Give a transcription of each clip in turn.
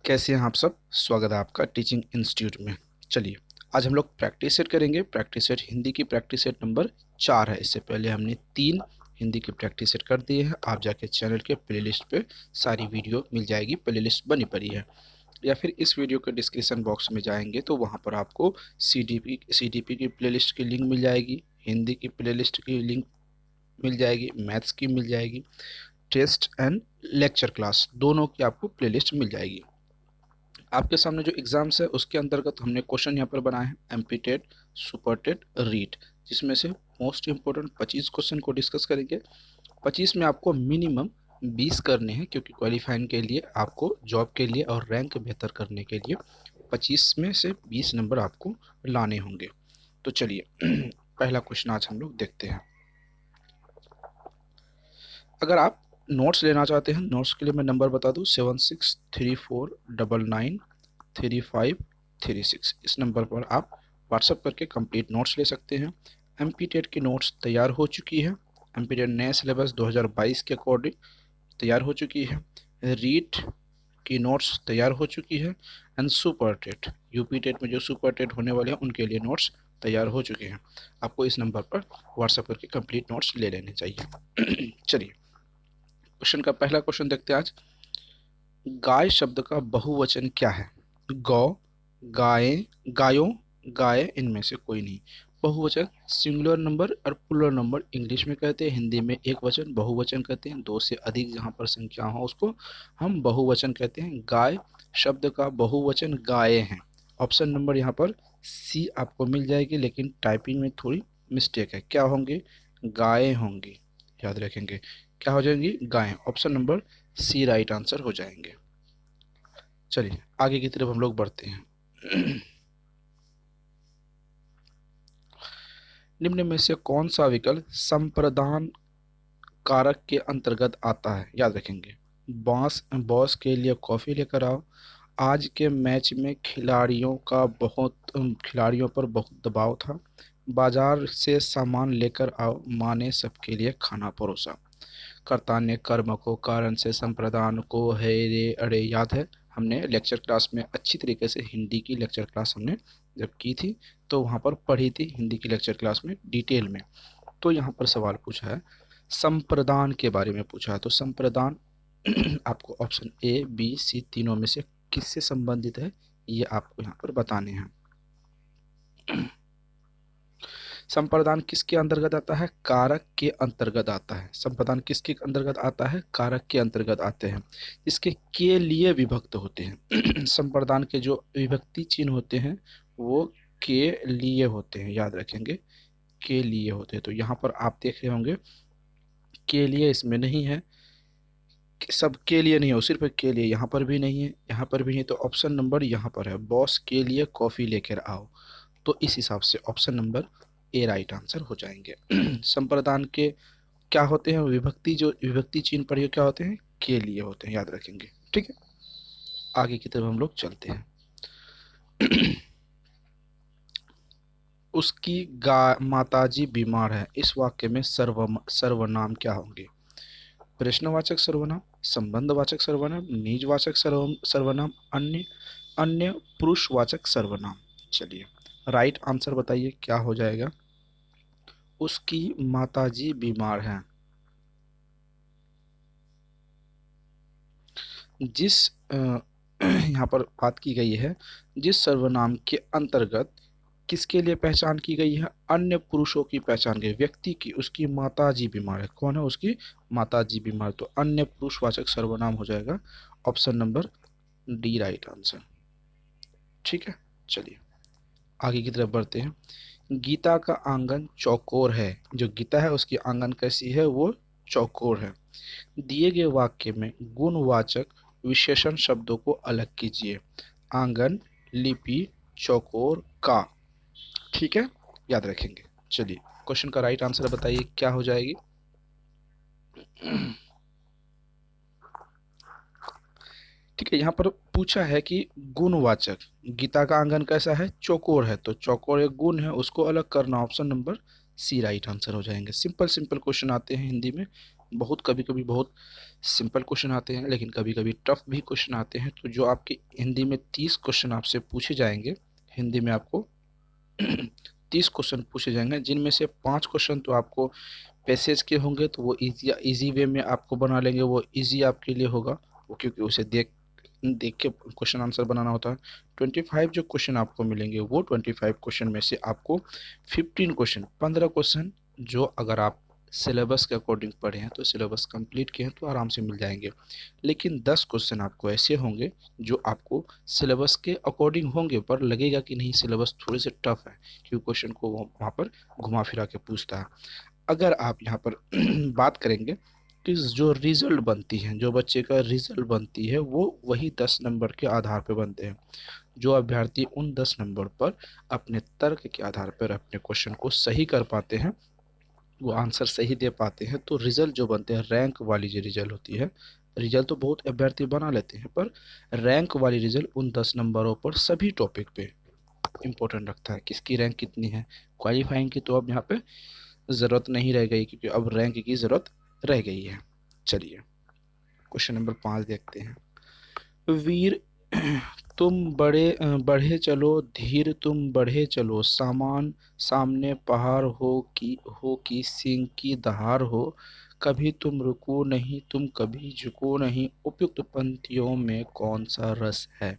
कैसे हैं आप सब। स्वागत है आपका टीचिंग इंस्टीट्यूट में। चलिए, आज हम लोग प्रैक्टिस सेट करेंगे। प्रैक्टिस सेट हिंदी की प्रैक्टिस सेट नंबर 4 है। इससे पहले हमने 3 हिंदी की प्रैक्टिस सेट कर दिए हैं। आप जाके चैनल के प्लेलिस्ट पे सारी वीडियो मिल जाएगी, प्लेलिस्ट बनी पड़ी है। या फिर इस वीडियो के डिस्क्रिप्शन बॉक्स में जाएंगे तो वहाँ पर आपको सी डी पी की प्लेलिस्ट की लिंक मिल जाएगी, हिंदी की प्लेलिस्ट की लिंक मिल जाएगी, मैथ्स की मिल जाएगी, टेस्ट एंड लेक्चर क्लास दोनों की आपको प्लेलिस्ट मिल जाएगी। आपके सामने जो एग्जाम्स है उसके अंतर्गत हमने क्वेश्चन यहाँ पर बनाए हैं, MP TET, super TET, REET, जिसमें से मोस्ट इंपोर्टेंट 25 क्वेश्चन को डिस्कस करेंगे। 25 में आपको मिनिमम 20 करने हैं, क्योंकि क्वालिफाइंग के लिए आपको जॉब के लिए और रैंक बेहतर करने के लिए 25 में से 20 नंबर आपको लाने होंगे। तो चलिए पहला क्वेश्चन आज हम लोग देखते हैं। अगर आप नोट्स लेना चाहते हैं, नोट्स के लिए मैं नंबर बता दूं, 7634993536। इस नंबर पर आप व्हाट्सअप करके कंप्लीट नोट्स ले सकते हैं। एमपी टेट की नोट्स तैयार हो चुकी है। एमपी टेट नए सिलेबस 2022 के अकॉर्डिंग तैयार हो चुकी है। रीट की नोट्स तैयार हो चुकी है। And super TET, UP TET में जो सुपर टेट होने वाले हैं उनके लिए नोट्स तैयार हो चुके हैं। आपको इस नंबर पर व्हाट्सएप करके कंप्लीट नोट्स ले लेने चाहिए। चलिए, क्वेश्चन का पहला क्वेश्चन देखते हैं आज। गाय शब्द का बहुवचन क्या है? गौ, गाय, गायों, गाय, इनमें से कोई नहीं। बहुवचन सिंगुलर नंबर और प्लुरल नंबर इंग्लिश में कहते हैं, हिंदी में एक वचन बहुवचन कहते हैं। दो से अधिक जहाँ पर संख्या हो उसको हम बहुवचन कहते हैं। गाय शब्द का बहुवचन गाय हैं। ऑप्शन नंबर यहाँ पर सी आपको मिल जाएगी, लेकिन टाइपिंग में थोड़ी मिस्टेक है। क्या होंगे? गाय होंगी, याद रखेंगे। क्या हो जाएंगी? गाय। Option number C right answer हो जाएंगे। चलिए आगे की तरफ हम लोग बढ़ते हैं। निम्न में से कौन सा विकल्प संप्रदान कारक के अंतर्गत आता है? याद रखेंगे। बॉस के लिए कॉफी लेकर आओ, आज के मैच में खिलाड़ियों पर बहुत दबाव था, बाजार से सामान लेकर आओ, माँ ने सबके लिए खाना परोसा, कर्ता ने कर्म को कारण से संप्रदान को है रे अरे। याद है, हमने लेक्चर क्लास में अच्छी तरीके से हिंदी की लेक्चर क्लास हमने जब की थी तो वहाँ पर पढ़ी थी हिंदी की लेक्चर क्लास में डिटेल में। तो यहाँ पर सवाल पूछा है, संप्रदान के बारे में पूछा है। तो संप्रदान आपको ऑप्शन ए बी सी तीनों में से किससे संबंधित है ये आपको यहाँ पर बताने हैं। संप्रदान किसके अंतर्गत आता है? कारक के अंतर्गत आता है। संप्रदान किसके अंतर्गत आता है? कारक के अंतर्गत आते हैं, इसके के लिए विभक्त होते हैं। संप्रदान के जो विभक्ति चिन्ह होते हैं वो के लिए होते हैं, याद रखेंगे, के लिए होते हैं। तो यहाँ पर आप देख रहे होंगे के लिए इसमें नहीं है, सब के लिए नहीं हो, सिर्फ के लिए। यहाँ पर भी नहीं है, यहाँ पर भी नहीं। तो ऑप्शन नंबर यहाँ पर है, बॉस के लिए कॉफी लेकर आओ। तो इस हिसाब से option number A right answer हो जाएंगे। संप्रदान के क्या होते हैं? विभक्ति, जो विभक्ति चिन्ह पर क्या होते हैं? के लिए होते हैं, याद रखेंगे। ठीक है, आगे की तरफ हम लोग चलते हैं। उसकी माताजी बीमार है, इस वाक्य में सर्वनाम क्या होंगे? प्रश्नवाचक सर्वनाम, संबंधवाचक सर्वनाम, निजवाचक सर्वनाम, अन्य अन्य पुरुषवाचक सर्वनाम। चलिए राइट आंसर बताइए क्या हो जाएगा? उसकी माताजी बीमार हैं। जिस यहाँ पर बात की गई है, जिस सर्वनाम के अंतर्गत किसके लिए पहचान की गई है? अन्य पुरुषों की पहचान की, व्यक्ति की। उसकी माताजी बीमार है, कौन है? उसकी माताजी बीमार। तो अन्य पुरुषवाचक सर्वनाम हो जाएगा option number D right answer. ठीक है, चलिए आगे की तरफ बढ़ते हैं। गीता का आंगन चौकोर है, जो गीता है उसकी आंगन कैसी है? वो चौकोर है। दिए गए वाक्य में गुणवाचक विशेषण शब्दों को अलग कीजिए। आंगन, लिपि, चौकोर, का। ठीक है, याद रखेंगे। चलिए क्वेश्चन का राइट आंसर बताइए क्या हो जाएगी? ठीक है, यहाँ पर पूछा है कि गुणवाचक, गीता का आंगन कैसा है? चौकोर है। तो चौकोर एक गुण है, उसको अलग करना। Option number C right answer हो जाएंगे। सिंपल सिंपल क्वेश्चन आते हैं हिंदी में, बहुत कभी कभी बहुत सिंपल क्वेश्चन आते हैं, लेकिन कभी कभी टफ भी क्वेश्चन आते हैं। तो जो आपके हिंदी में 30 क्वेश्चन आपसे पूछे जाएंगे, हिंदी में आपको 30 क्वेश्चन पूछे जाएंगे, जिनमें से 5 क्वेश्चन तो आपको पैसेज के होंगे, तो वो इजी वे में आपको बना लेंगे, वो इजी आपके लिए होगा, वो क्योंकि उसे देख देख के क्वेश्चन आंसर बनाना होता है। 25 जो क्वेश्चन आपको मिलेंगे, वो 25 क्वेश्चन में से आपको 15 क्वेश्चन जो अगर आप सिलेबस के अकॉर्डिंग पढ़े हैं, तो सिलेबस कंप्लीट किए हैं, तो आराम से मिल जाएंगे। लेकिन 10 क्वेश्चन आपको ऐसे होंगे जो आपको सिलेबस के अकॉर्डिंग होंगे, पर लगेगा कि नहीं सिलेबस थोड़े से टफ है, क्योंकि क्वेश्चन को वहाँ पर घुमा फिरा के पूछता है। अगर आप यहाँ पर बात करेंगे कि जो रिजल्ट बनती है, जो बच्चे का रिजल्ट बनती है, वो वही 10 नंबर के आधार पर बनते हैं। जो अभ्यर्थी उन 10 नंबर पर अपने तर्क के आधार पर अपने क्वेश्चन को सही कर पाते हैं, वो आंसर सही दे पाते हैं, तो रिजल्ट जो बनते हैं, रैंक वाली जो रिजल्ट होती है, रिजल्ट तो बहुत अभ्यर्थी बना लेते हैं, पर रैंक वाली रिजल्ट उन 10 नंबरों पर सभी टॉपिक पे इम्पोर्टेंट रखता है। किसकी रैंक कितनी है, क्वालिफाइंग की तो अब यहाँ पे ज़रूरत नहीं रह गई, क्योंकि अब रैंक की ज़रूरत रह गई है। चलिए क्वेश्चन नंबर 5 देखते हैं। वीर तुम बढ़े चलो, धीर तुम बढ़े चलो, सामान सामने पहाड़ हो कि सिंह की दहाड़ हो, कभी तुम रुको नहीं, तुम कभी झुको नहीं, उपयुक्त पंक्तियों में कौन सा रस है?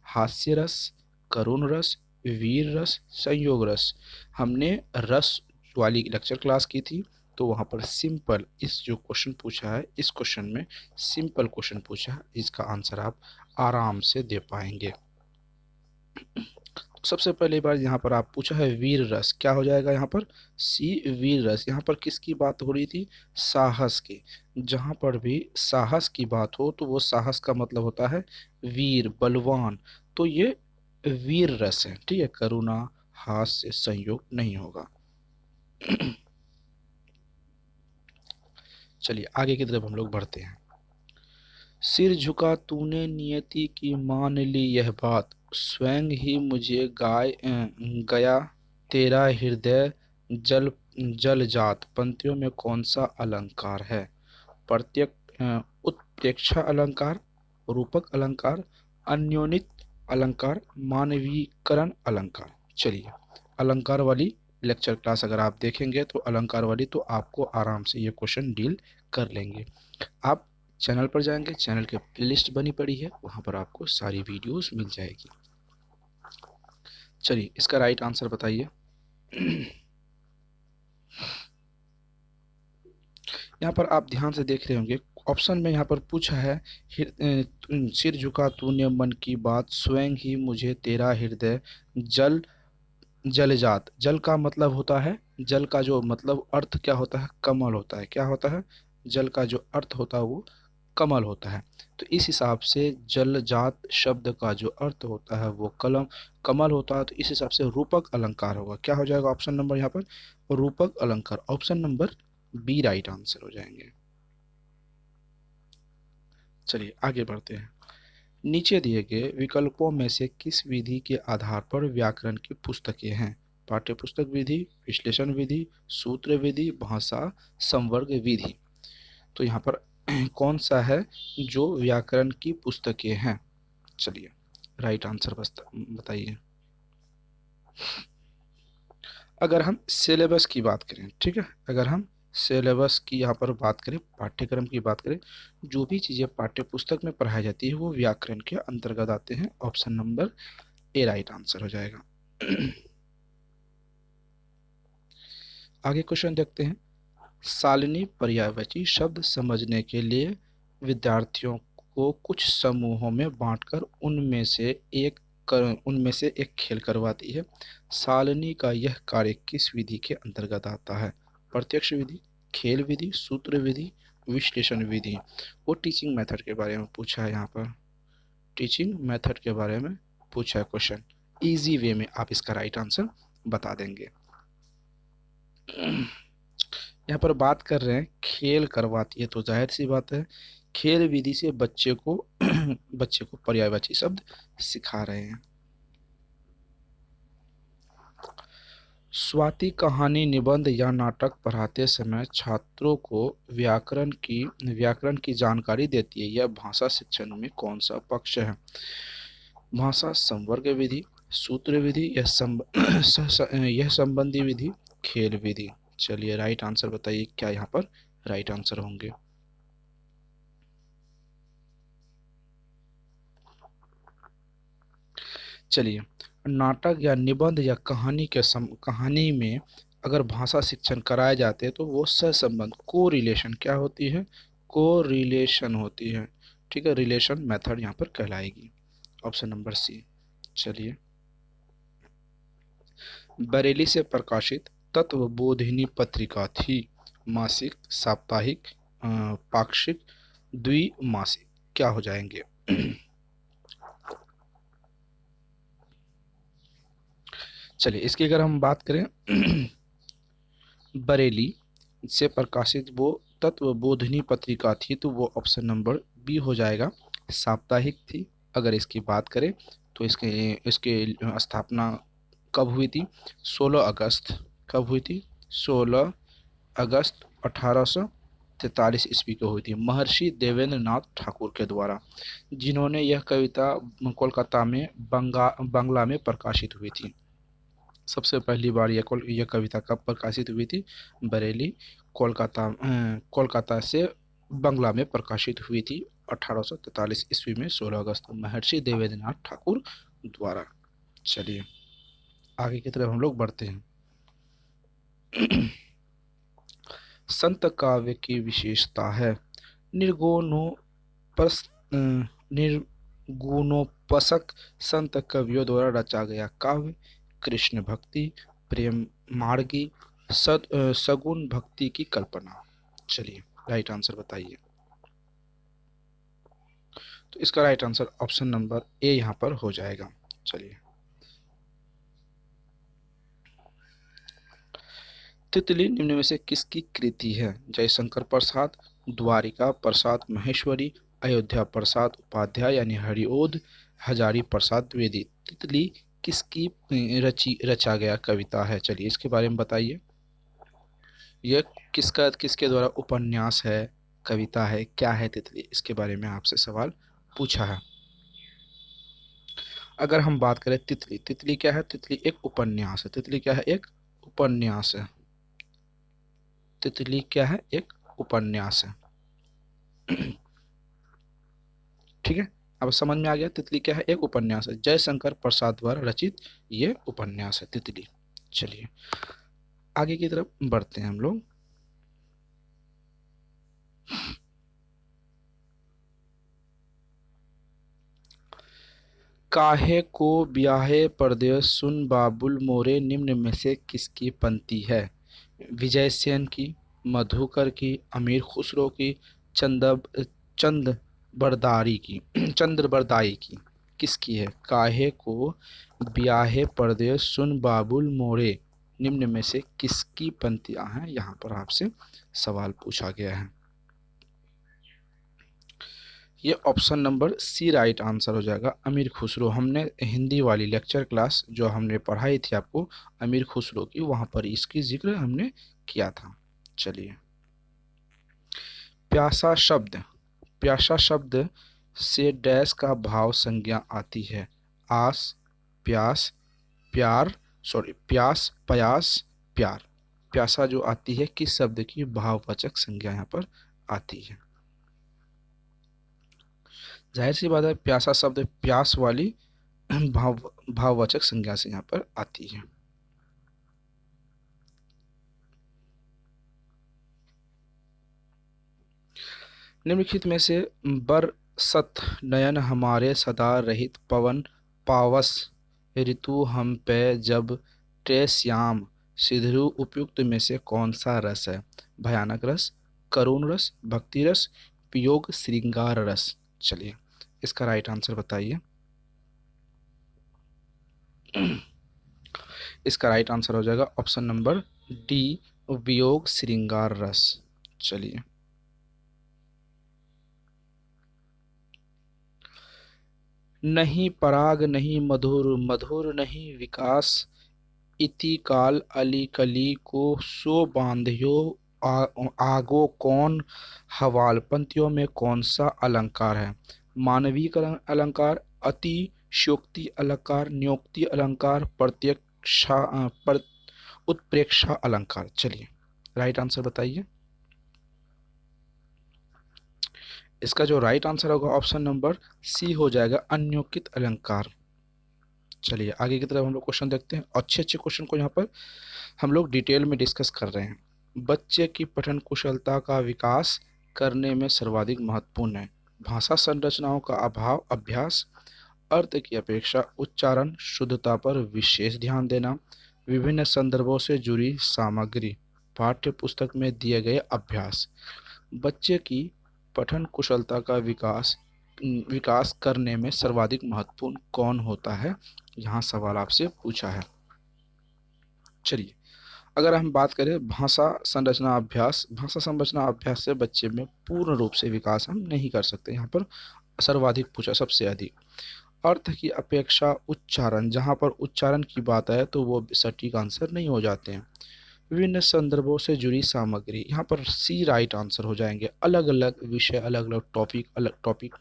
हास्य रस, करुण रस, वीर रस, संयोग रस। हमने रस वाली लेक्चर क्लास की थी, तो वहाँ पर सिंपल इस जो क्वेश्चन पूछा है, इस क्वेश्चन में सिंपल क्वेश्चन पूछा है, इसका आंसर आप आराम से दे पाएंगे। तो सबसे पहली बार यहाँ पर आप पूछा है वीर रस, क्या हो जाएगा यहाँ पर? सी वीर रस। यहाँ पर किसकी बात हो रही थी? साहस की। जहाँ पर भी साहस की बात हो, तो वो साहस का मतलब होता है वीर, बलवान। तो ये वीर रस है, ठीक है, करुणा, हास्य, संयोग नहीं होगा। चलिए आगे की तरफ हम लोग बढ़ते हैं। सिर झुका तूने नियति की, मान ली यह बात, स्वयं ही मुझे गया तेरा हृदय जल जल जात। पंक्तियों में कौन सा अलंकार है? उत्प्रेक्षा अलंकार, रूपक अलंकार, अन्योनित अलंकार, मानवीकरण अलंकार। चलिए अलंकार वाली लेक्चर क्लास अगर आप देखेंगे, तो अलंकार वाली तो आपको आराम से ये क्वेश्चन डील कर लेंगे। आप चैनल पर जाएंगे, चैनल के प्लेलिस्ट बनी पड़ी है, वहाँ पर आपको सारी वीडियोस मिल जाएगी। चलिए इसका राइट आंसर बताइए। यहाँ पर आप ध्यान से देख रहे होंगे, ऑप्शन में यहाँ पर पूछा है सिर झुका तूने मन की बात, स्वयं ही मुझे तेरा हृदय जल जल जात। जल का मतलब होता है, जल का जो मतलब अर्थ क्या होता है? कमल होता है। क्या होता है? जल का जो अर्थ होता है वो कमल होता है। तो इस हिसाब से जल जात शब्द का जो अर्थ होता है वो कमल होता है। तो इस हिसाब से रूपक अलंकार होगा। क्या हो जाएगा ऑप्शन नंबर यहाँ पर? रूपक अलंकार। Option number B right answer हो जाएंगे। चलिए आगे बढ़ते हैं। नीचे दिए गए विकल्पों में से किस विधि के आधार पर व्याकरण की पुस्तकें हैं? पाठ्य पुस्तक विधि, विश्लेषण विधि, सूत्र विधि, भाषा संवर्ग विधि। तो यहाँ पर कौन सा है जो व्याकरण की पुस्तकें हैं? चलिए राइट आंसर बताइए। अगर हम सिलेबस की बात करें, ठीक है, अगर हम सिलेबस की यहाँ पर बात करें, पाठ्यक्रम की बात करें, जो भी चीज़ें पाठ्य पुस्तक में पढ़ाई जाती है वो व्याकरण के अंतर्गत आते हैं। Option number A right answer हो जाएगा। आगे क्वेश्चन देखते हैं। सालनी पर्यायवाची शब्द समझने के लिए विद्यार्थियों को कुछ समूहों में बांटकर उनमें से एक खेल करवाती है। सालनी का यह कार्य किस विधि के अंतर्गत आता है? प्रत्यक्ष विधि, खेल विधि, सूत्र विधि, विश्लेषण विधि। वो टीचिंग मेथड के बारे में पूछा है। यहाँ पर टीचिंग मेथड के बारे में पूछा है क्वेश्चन। इजी वे में आप इसका राइट आंसर बता देंगे। यहाँ पर बात कर रहे हैं खेल करवाती है, तो जाहिर सी बात है खेल विधि से बच्चे को बच्चे को पर्यायवाची शब्द सिखा रहे हैं। स्वाति कहानी निबंध या नाटक पढ़ाते समय छात्रों को व्याकरण की जानकारी देती है। यह भाषा शिक्षण में कौन सा पक्ष है? भाषा संवर्ग विधि, सूत्र विधि या यह संबंधी विधि, खेल विधि। चलिए राइट आंसर बताइए, क्या यहाँ पर राइट आंसर होंगे? चलिए, नाटक या निबंध या कहानी में अगर भाषा शिक्षण कराए जाते हैं तो वो सहसंबंध को रिलेशन क्या होती है? को रिलेशन होती है। ठीक है, रिलेशन मेथड यहाँ पर कहलाएगी। Option number C. चलिए, बरेली से प्रकाशित तत्वबोधिनी पत्रिका थी मासिक, साप्ताहिक, पाक्षिक, द्विमासिक? क्या हो जाएंगे? चलिए, इसकी अगर हम बात करें बरेली से प्रकाशित वो तत्वबोधिनी पत्रिका थी तो वो ऑप्शन नंबर बी हो जाएगा, साप्ताहिक थी। अगर इसकी बात करें तो इसके इसके स्थापना कब हुई थी? 16 अगस्त। कब हुई थी? 16 अगस्त 1843 ईस्वी को हुई थी, महर्षि देवेंद्र नाथ ठाकुर के द्वारा, जिन्होंने यह कविता कोलकाता में बंगला में प्रकाशित हुई थी। सबसे पहली बार यह कविता कब प्रकाशित हुई थी? बरेली, कोलकाता से बंगला में प्रकाशित हुई थी 1843 ईस्वी में 16 अगस्त को, महर्षि देवेंद्रनाथ ठाकुर द्वारा। चलिए आगे की तरफ हम लोग बढ़ते हैं। संत काव्य की विशेषता है निर्गुणोपसक संत कवियों द्वारा रचा गया काव्य, कृष्ण भक्ति, प्रेम मार्गी, सगुण भक्ति की कल्पना। चलिए राइट आंसर बताइए। तो इसका right answer option number A यहाँ पर हो जाएगा। चलिए, तितली निम्न में से किसकी कृति है? जयशंकर प्रसाद, द्वारिका प्रसाद महेश्वरी, अयोध्या प्रसाद उपाध्याय यानी हरिओध, हजारी प्रसाद द्विवेदी। तितली किसकी रचा गया कविता है? चलिए इसके बारे में बताइए। यह किसके द्वारा उपन्यास है, कविता है, क्या है तितली? इसके बारे में आपसे सवाल पूछा है। अगर हम बात करें तितली, तितली क्या है? तितली एक उपन्यास है। तितली क्या है? एक उपन्यास है। तितली क्या है? एक उपन्यास है। ठीक है, अब समझ में आ गया तितली क्या है? एक उपन्यास है। जयशंकर प्रसाद द्वारा रचित ये उपन्यास है तितली। चलिए आगे की तरफ बढ़ते हैं हम लोग। काहे को ब्याहे परदेस सुन बाबुल मोरे निम्न में से किसकी पंक्ति है? विजय सेन की, मधुकर की, अमीर खुसरो की, चंद बरदारी की चंद्र बरदाई की? किसकी है? काहे को ब्याहे परदेस सुन बाबुल मोरे निम्न में से किसकी पंक्तियां हैं? यहाँ पर आपसे सवाल पूछा गया है। ये option number C right answer हो जाएगा, अमीर खुसरो। हमने हिंदी वाली लेक्चर क्लास जो हमने पढ़ाई थी आपको अमीर खुसरो की, वहाँ पर इसकी जिक्र हमने किया था। चलिए, प्यासा शब्द से डैश का भाव संज्ञा आती है? आस, प्यास, प्यास, प्यास, प्यार। प्यासा जो आती है किस शब्द की भाववाचक संज्ञा यहाँ पर आती है? जाहिर सी बात है, प्यासा शब्द प्यास वाली भाववाचक संज्ञा से यहाँ पर आती है। निम्नलिखित में से बरसत नयन हमारे सदा रहित पवन पावस ऋतु हम पे जब टे श्याम सिधरु उपयुक्त में से कौन सा रस है? भयानक रस, करुण रस, भक्ति रस, वियोग श्रृंगार रस। चलिए इसका राइट आंसर बताइए। इसका राइट आंसर हो जाएगा ऑप्शन नंबर डी, वियोग श्रृंगार रस। चलिए, नहीं पराग नहीं मधुर, मधुर नहीं विकास, इति काल अली कली को सो बांध्यो आगो कौन हवाल। पंक्तियों में कौन सा अलंकार है? मानवीकरण अलंकार, अतिशयोक्ति अलंकार, न्योक्ति अलंकार, प्रत्यक्षा उत्प्रेक्षा अलंकार। चलिए राइट आंसर बताइए। इसका जो राइट आंसर होगा ऑप्शन नंबर सी हो जाएगा, अन्योक्तिक अलंकार। चलिए आगे की तरफ हम लोग क्वेश्चन देखते हैं। अच्छे अच्छे क्वेश्चन को यहाँ पर हम लोग डिटेल में डिस्कस कर रहे हैं। बच्चे की पठन कुशलता का विकास करने में सर्वाधिक महत्वपूर्ण है भाषा संरचनाओं का अभाव, अभ्यास, अर्थ की अपेक्षा उच्चारण शुद्धता पर विशेष ध्यान देना, विभिन्न संदर्भों से जुड़ी सामग्री, पाठ्य पुस्तक में दिए गए अभ्यास। बच्चे की पठन कुशलता का विकास करने में सर्वाधिक महत्वपूर्ण कौन होता है, यहाँ सवाल आपसे पूछा है। चलिए अगर हम बात करें भाषा संरचना अभ्यास, भाषा संरचना अभ्यास से बच्चे में पूर्ण रूप से विकास हम नहीं कर सकते। यहाँ पर सर्वाधिक पूछा, सबसे अधिक। अर्थ की अपेक्षा उच्चारण, जहाँ पर उच्चारण की बात आए तो वो सटीक आंसर नहीं हो जाते हैं। विभिन्न संदर्भों से जुड़ी सामग्री, यहाँ पर सी राइट आंसर हो जाएंगे। अलग अलग विषय, अलग अलग टॉपिक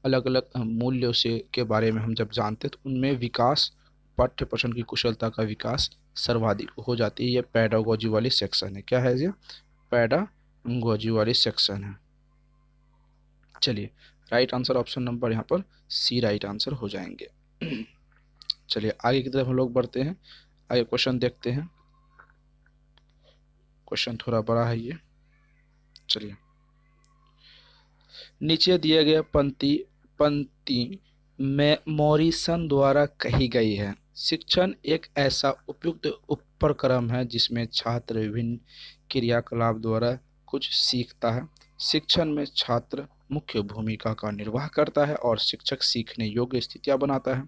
अलग अलग मूल्यों से के बारे में हम जब जानते हैं तो उनमें विकास, पाठ्य पठन की कुशलता का विकास सर्वाधिक हो जाती है। ये पैडागोजी वाली सेक्शन है। क्या है ये? पैडागोजी वाली सेक्शन है। चलिए राइट आंसर ऑप्शन नंबर यहाँ पर सी राइट आंसर हो जाएंगे। चलिए आगे की तरफ हम लोग बढ़ते हैं। आगे क्वेश्चन देखते हैं। क्वेश्चन थोड़ा बड़ा है ये। चलिए नीचे दिए गए पंक्ति में मॉरिसन द्वारा कही गई है, शिक्षण एक ऐसा उपयुक्त उपक्रम है जिसमें छात्र विभिन्न क्रियाकलाप द्वारा कुछ सीखता है। शिक्षण में छात्र मुख्य भूमिका का निर्वाह करता है और शिक्षक सीखने योग्य स्थितियां बनाता है।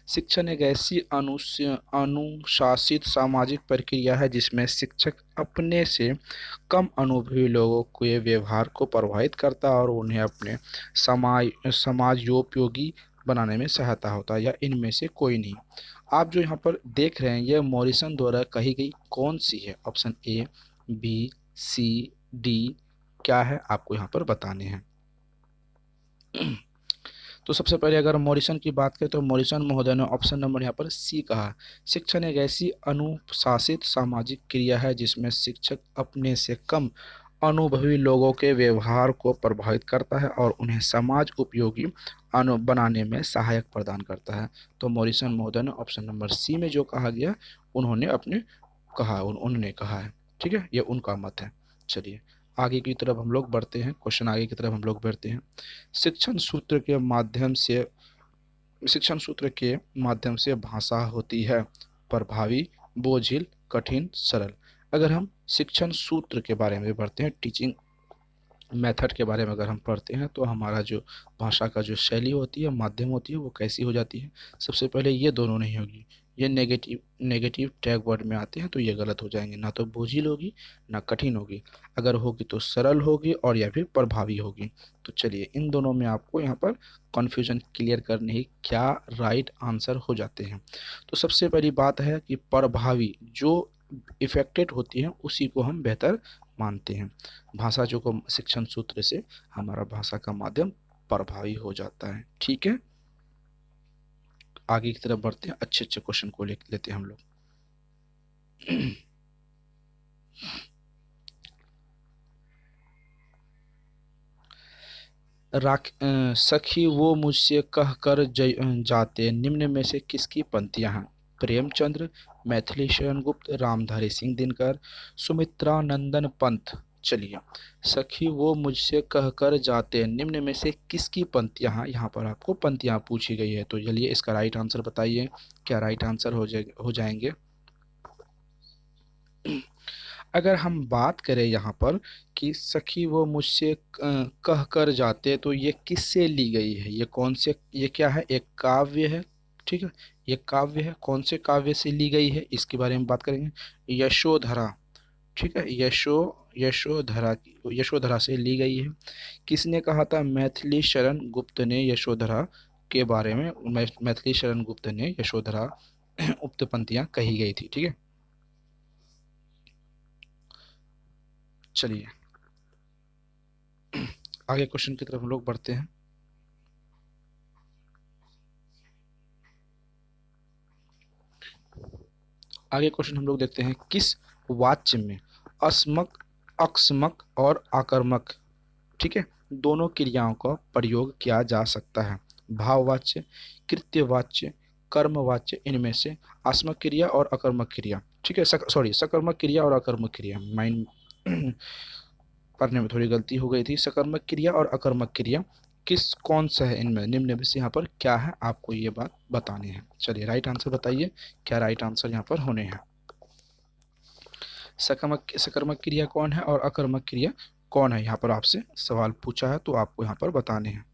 शिक्षण एक ऐसी अनुशासित सामाजिक प्रक्रिया है जिसमें शिक्षक अपने से कम अनुभवी लोगों के व्यवहार को प्रभावित करता है और उन्हें अपने समाजोपयोगी बनाने में सहायता होता है, या इनमें से कोई नहीं। आप जो यहाँ पर देख रहे हैं यह मॉरिसन द्वारा कही गई कौन सी है? Option A, B, C, D क्या है आपको यहाँ पर बताने हैं। तो सबसे पहले अगर मॉरिसन की बात करें तो मॉरिसन महोदय ने ऑप्शन नंबर यहाँ पर सी कहा। शिक्षण एक ऐसी अनुशासित सामाजिक क्रिया है जिसमें शिक्षक अपने से कम अनुभवी लोगों के व्यवहार को प्रभावित करता है और उन्हें समाज उपयोगी बनाने में सहायक प्रदान करता है। तो मॉरिसन महोदय ने ऑप्शन नंबर सी में जो कहा गया उन्होंने कहा है। ठीक है, ये उनका मत है। चलिए आगे की तरफ हम लोग बढ़ते हैं। क्वेश्चन आगे की तरफ हम लोग बढ़ते हैं। शिक्षण सूत्र के माध्यम से भाषा होती है प्रभावी, बोझिल, कठिन, सरल। अगर हम शिक्षण सूत्र के बारे में पढ़ते हैं, टीचिंग मेथड के बारे में अगर हम पढ़ते हैं तो हमारा जो भाषा का जो शैली होती है, माध्यम होती है, वो कैसी हो जाती है? सबसे पहले ये दोनों नहीं होगी, ये नेगेटिव टैग वर्ड में आते हैं तो ये गलत हो जाएंगे। ना तो बोझिल होगी ना कठिन होगी, अगर होगी तो सरल होगी और या फिर प्रभावी होगी। तो चलिए इन दोनों में आपको यहाँ पर कन्फ्यूजन क्लियर करने ही क्या राइट आंसर हो जाते हैं। तो सबसे पहली बात है कि प्रभावी, जो इफेक्टेड होती हैं उसी को हम बेहतर मानते हैं। भाषा जो को शिक्षण सूत्र से हमारा भाषा का माध्यम प्रभावी हो जाता है। ठीक है, आगे की तरफ बढ़ते हैं। अच्छे अच्छे क्वेश्चन को लेते हैं हम लोग। सखी वो मुझसे कह कर जाते, निम्न में से किसकी पंक्तियां हैं? प्रेमचंद्र, मैथिली शरण गुप्त, रामधारी सिंह दिनकर, सुमित्रा नंदन पंत। चलिए सखी वो मुझसे कह कर जाते, निम्न में से किसकी पंक्तियां हैं? यहाँ पर आपको पंक्तियां पूछी गई है, तो चलिए इसका राइट आंसर बताइए। क्या राइट आंसर हो जाएंगे? अगर हम बात करें यहाँ पर कि सखी वो मुझसे कह कर जाते, तो ये किससे ली गई है? ये कौन से, ये क्या है? एक काव्य है। ठीक है, ये काव्य है। कौन से काव्य से ली गई है इसके बारे में बात करेंगे। यशोधरा। ठीक है, यशोधरा से ली गई है। किसने कहा था? मैथिली शरण गुप्त ने यशोधरा के बारे में, मैथिली शरण गुप्त ने यशोधरा उक्त पंक्तियां कही गई थी। ठीक है, चलिए आगे क्वेश्चन की तरफ हम लोग बढ़ते हैं। आगे क्वेश्चन हम लोग देखते हैं, किस वाच्य में अस्मक, अक्स्मक और आकर्मक, ठीक है, दोनों क्रियाओं का प्रयोग किया जा सकता है? भाववाच्य, कृत्यवाच्य, कर्मवाच्य, इनमें से आस्मक क्रिया और अकर्मक क्रिया, ठीक है, सॉरी सकर्मक क्रिया और अकर्मक क्रिया, माइंड पढ़ने में थोड़ी गलती हो गई थी। सकर्मक क्रिया और अकर्मक क्रिया किस कौन सा है इनमें, निम्न में से यहाँ पर क्या है, आपको ये बात बतानी है। चलिए राइट आंसर बताइए, क्या राइट आंसर यहाँ पर होने हैं। सकर्मक क्रिया कौन है और अकर्मक क्रिया कौन है, यहाँ पर आपसे सवाल पूछा है तो आपको यहाँ पर बताने हैं।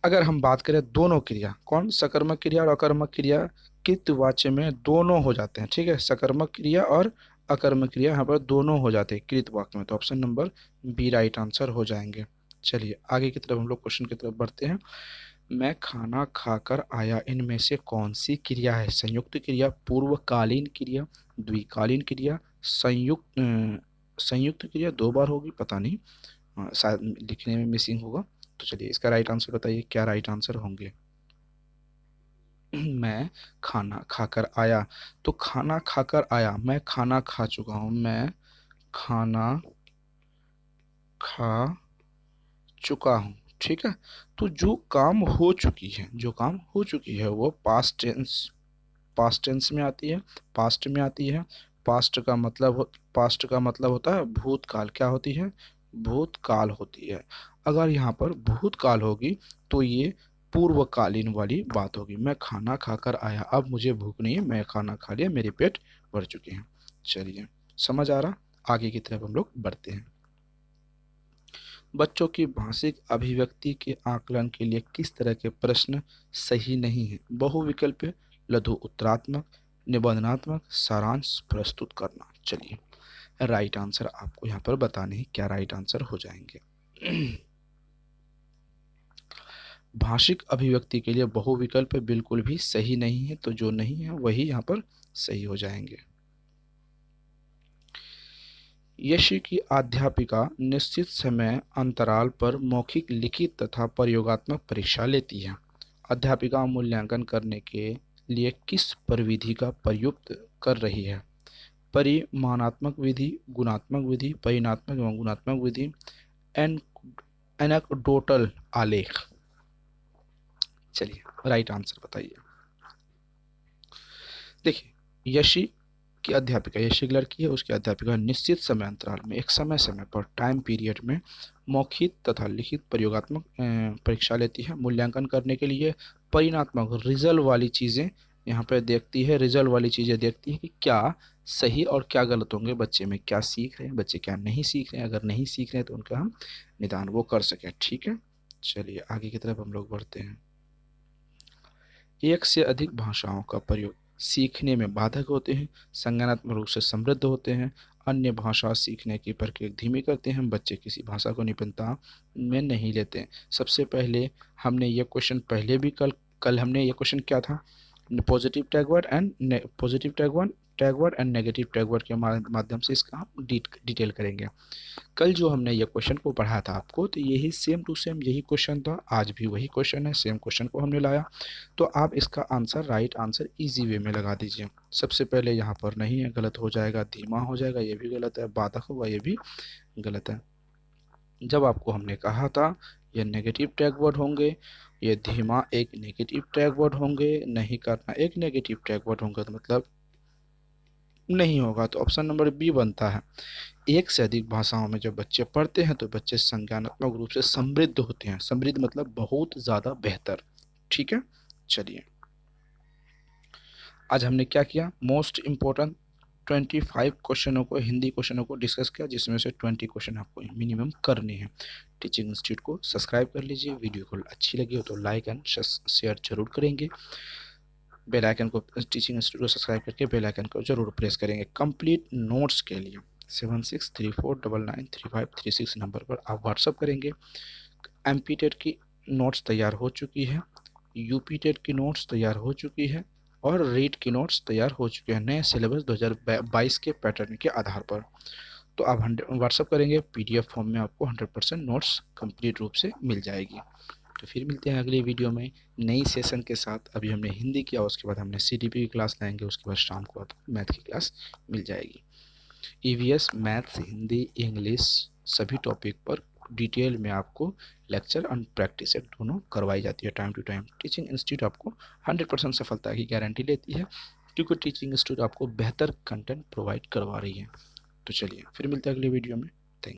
अगर हम बात करें दोनों क्रिया, कौन, सकर्मक क्रिया और अकर्मक क्रिया कृतवाच्य में दोनों हो जाते हैं, ठीक है, सकर्मक क्रिया और अकर्मक क्रिया यहाँ पर दोनों हो जाते हैं कृतवाक्य में, तो option number B right answer हो जाएंगे। चलिए आगे की तरफ हम लोग क्वेश्चन की तरफ बढ़ते हैं। मैं खाना खाकर आया, इनमें से कौन सी क्रिया है? संयुक्त क्रिया, पूर्वकालीन क्रिया, द्विकालीन क्रिया, संयुक्त क्रिया दो बार होगी, पता नहीं, शायद लिखने में मिसिंग होगा। तो चलिए इसका राइट आंसर बताइए, क्या राइट आंसर होंगे। मैं खाना खाकर आया, तो खाना खाकर आया, मैं खाना खा चुका हूँ, मैं खाना खा चुका हूँ, ठीक है। तो जो काम हो चुकी है, जो काम हो चुकी है वो पास्ट टेंस में आती है, पास्ट में आती है। पास्ट का मतलब होता है भूतकाल, क्या होती है, भूतकाल होती है। अगर यहाँ पर भूतकाल होगी तो ये पूर्वकालीन वाली बात होगी। मैं खाना खाकर आया, अब मुझे भूख नहीं है, मैं खाना खा लिया, मेरे पेट भर चुके हैं। चलिए समझ आ रहा, आगे की तरफ हम लोग बढ़ते हैं। बच्चों की भाषिक अभिव्यक्ति के आकलन के लिए किस तरह के प्रश्न सही नहीं है? बहुविकल्प, लघु उत्तरात्मक, निबंधनात्मक, सारांश प्रस्तुत करना। चलिए राइट आंसर आपको यहाँ पर बताने हैं, क्या राइट आंसर हो जाएंगे। भाषिक अभिव्यक्ति के लिए बहुविकल्प बिल्कुल भी सही नहीं है, तो जो नहीं है वही यहाँ पर सही हो जाएंगे। यशी की अध्यापिका निश्चित समय अंतराल पर मौखिक, लिखित तथा प्रयोगात्मक परीक्षा लेती है। अध्यापिका मूल्यांकन करने के लिए किस परिविधि का प्रयुक्त कर रही है? परिमाणात्मक विधि, गुणात्मक विधि, परिमाणात्मक एवं गुणात्मक विधि, एन एनेक्डोटल आलेख। चलिए राइट आंसर बताइए। देखिए यशी की अध्यापिका, यशी एक लड़की है, उसकी अध्यापिका निश्चित समय अंतराल में, एक समय पर, टाइम पीरियड में मौखिक तथा लिखित प्रयोगात्मक परीक्षा लेती है। मूल्यांकन करने के लिए परिणात्मक, रिजल्ट वाली चीज़ें यहाँ पर देखती है, रिजल्ट वाली चीज़ें देखती है कि क्या सही और क्या गलत होंगे, बच्चे में क्या सीख रहे हैं, बच्चे क्या नहीं सीख रहे हैं, अगर नहीं सीख रहे हैं तो उनका हम निदान वो कर सकें, ठीक है। चलिए आगे की तरफ हम लोग बढ़ते हैं। एक से अधिक भाषाओं का प्रयोग सीखने में बाधक होते हैं, संज्ञानात्मक रूप से समृद्ध होते हैं, अन्य भाषा सीखने की प्रक्रिया धीमी करते हैं, बच्चे किसी भाषा को निपुणता में नहीं लेते हैं। सबसे पहले हमने ये क्वेश्चन पहले भी कल हमने ये क्वेश्चन क्या था, positive tag word and negative tag word के माध्यम से इसका हम डिटेल करेंगे। कल जो हमने ये क्वेश्चन को पढ़ा था आपको, तो यही सेम टू सेम यही क्वेश्चन था, आज भी वही क्वेश्चन है, सेम क्वेश्चन को हमने लाया। तो आप इसका answer, right answer easy way में लगा दीजिए। सबसे पहले यहाँ पर नहीं है, गलत हो जाएगा, धीमा हो जाएगा, ये भी गलत है, बाधक होगा, ये भी गलत है। जब आपको हमने कहा था ये नेगेटिव टैग वर्ड होंगे, ये धीमा एक नेगेटिव टैग वर्ड होंगे, नहीं करना एक नेगेटिव टैग वर्ड होंगे, तो मतलब नहीं होगा, तो ऑप्शन नंबर बी बनता है। एक से अधिक भाषाओं में जब बच्चे पढ़ते हैं तो बच्चे संज्ञानात्मक रूप से समृद्ध होते हैं, समृद्ध मतलब बहुत ज़्यादा बेहतर, ठीक है। चलिए आज हमने क्या किया, मोस्ट इम्पोर्टेंट 25 क्वेश्चनों को, हिंदी क्वेश्चनों को डिस्कस किया, जिसमें से 20 क्वेश्चन आपको मिनिमम करने हैं। टीचिंग इंस्टीट्यूट को सब्सक्राइब कर लीजिए, वीडियो को अच्छी लगी हो तो लाइक एंड शेयर जरूर करेंगे, बेल आइकन को, टीचिंग इंस्टीट्यूट को सब्सक्राइब करके बेल आइकन को जरूर प्रेस करेंगे। कंप्लीट नोट्स के लिए 7634993536 नंबर पर आप व्हाट्सअप करेंगे। एमपी टेट की नोट्स तैयार हो चुकी है, यूपी टेट की नोट्स तैयार हो चुकी है, और रीड के नोट्स तैयार हो चुके हैं नए सिलेबस 2022 के पैटर्न के आधार पर। तो आप व्हाट्सअप करेंगे, पीडीएफ फॉर्म में आपको 100% नोट्स कंप्लीट रूप से मिल जाएगी। तो फिर मिलते हैं अगले वीडियो में नई सेशन के साथ। अभी हमने हिंदी किया, उसके बाद हमने सीडीपी की क्लास लाएंगे, उसके बाद शाम को आपको मैथ की क्लास मिल जाएगी। ईवीएस, मैथ्स, हिंदी, इंग्लिश सभी टॉपिक पर डिटेल में आपको लेक्चर एंड प्रैक्टिस दोनों करवाई जाती है time to time. Teaching institute आपको 100% सफलता की गारंटी लेती है, क्योंकि टीचिंग इंस्टीट्यूट आपको बेहतर कंटेंट प्रोवाइड करवा रही है। तो चलिए फिर मिलते हैं अगले वीडियो में।